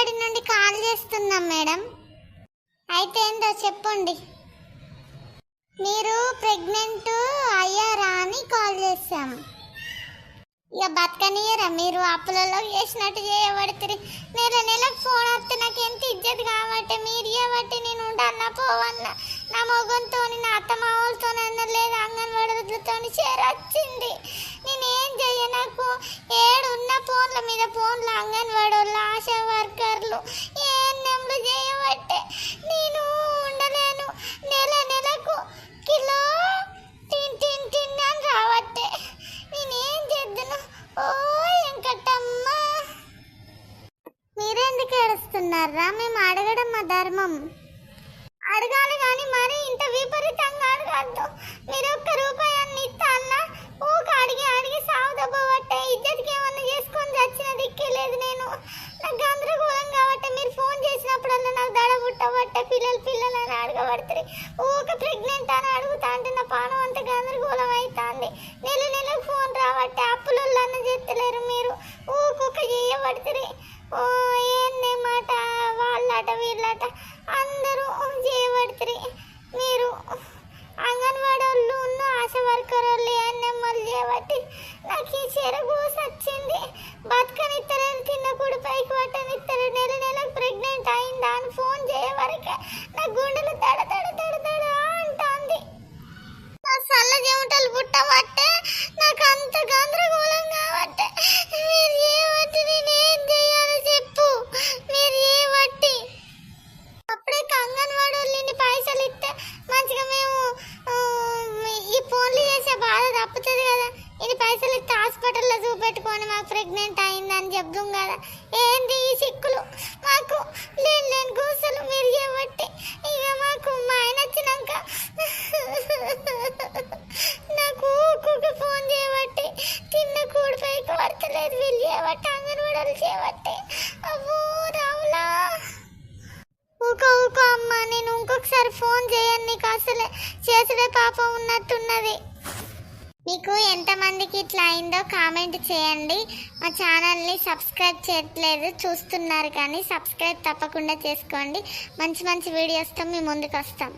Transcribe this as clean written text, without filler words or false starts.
అంగన్వాడీ నుండి కాల్ చేస్తున్నాం మేడం. అయితే ఏందో చెప్పండి. మీరు ప్రెగ్నెంట్ అయ్యారా అని కాల్ చేసాము. ఇక బతకనియరా మీరు అప్పులలో చేసినట్టు చేయబడుతుంది. నెల నెలకు ఫోన్ వస్తే నాకు ఎంత ఇజ్జత్ కాబట్టి మీరు చేయబట్టి నేను ఉండాలన్నా పోవన్నా నా మొగంతో నా అత్తమావులతో లేదు అంగన్వాడీలతో చేరొచ్చింది. నేనేం చెయ్య, నాకు ఏడున్న ఫోన్ల మీద ఫోన్లు అంగన్వాడీ వాళ్ళు ఆశా వర్కర్లు ఏఎన్ఎంలు చేయబట్టే నేను ఉండలేను. నెల నెలకు కిలో తిని రావట్టే నేనేం చేద్దును. ఓ వెంకటమ్మ, మీరెందుకు ఏడుస్తున్నారా? మేము అడగడం మా ధర్మం. అడగాలి కానీ మరి ఇంత విపరీతంగా అడగద్దు. మీరు ఒక్క రూపాయాన్ని ఇస్తానా? ఊక అడిగి అడిగి సాగు దెబ్బబట్టే ఇజ్జతికి ఏమన్నా చేసుకొని చచ్చిన దిక్కే లేదు. నేను నాకు గందరగోళం కాబట్టి మీరు ఫోన్ చేసినప్పుడల్లా నాకు దడ పుట్టబట్టే పిల్లలు అని అడగబడుతుంది. ఊక ప్రెగ్నెంట్ అని అడుగుతా అంటే నా పానం అంత గందరగోళం అవుతుంది. నెల నెలకు ఫోన్ రాబట్టే అప్పులన్న చేస్తలేరు మీరు. ఊకొక చేయబడుతుంది. ఓ ఏందే మాట, వాళ్ళట వీళ్ళట అందరూ చేయబడుతుంది. మీరు అంగన్వాడీ వాళ్ళు ఉన్న ఆశా వర్కర్ వాళ్ళు ఏఎన్ఎంలు చేయబట్టి నాకు ఈ చెరగూసి వచ్చింది. బతకనిత్తలేదు, తిన్న కూడా పైకి పట్టనిత్తలేదు. నెల నెలకు ప్రెగ్నెంట్ అయిందా అని ఫోన్ చేయవరకే నా గుండెలు దడ దడ దడ దడ అంటుంది. నా సల్ల చెమటలు పుట్టబట్టే నాకు అంత గందరగోళం కాబట్టి మీరు చేయబట్టి నేనేం చేయాలో చెప్పు. మీరు చేయబట్టి అప్పుడే అంగన్వాడీ వాళ్ళు పైసలు ఇస్తే మంచిగా మేము ఈ ఫోన్లు చేసే బాధ తప్పుతుంది కదా. ఇన్ని పైసలు ఇస్తే హాస్పిటల్లో చూపెట్టుకొని మాకు ప్రెగ్నెంట్ అయిందని చెప్దాం కదా. ఏంది ఈ సిక్కులు మాకు లేని గూసలు మీరు చేయబట్టి. ఇక మాకు మా ఆయన వచ్చినాక నాకు ఊరికి ఫోన్ చేయబట్టి తిన్న కూడి పైకి పడతలేదు. వీళ్ళు చేయబట్టి అంగన్వాడీలు చేయబట్టి. అబ్బో రావులా, ఊకో అమ్మ, నేను ఇంకొకసారి ఫోన్ చేయను. నీకు అసలే చేసుడే పాపం ఉన్నట్టున్నది. మీకు ఎంతమందికి ఇట్లా అయిందో కామెంట్ చేయండి. మా ఛానల్ని సబ్స్క్రైబ్ చేయట్లేదు, చూస్తున్నారు కానీ సబ్స్క్రైబ్ తప్పకుండా చేసుకోండి. మంచి మంచి వీడియోస్తో మీ ముందుకు వస్తాం.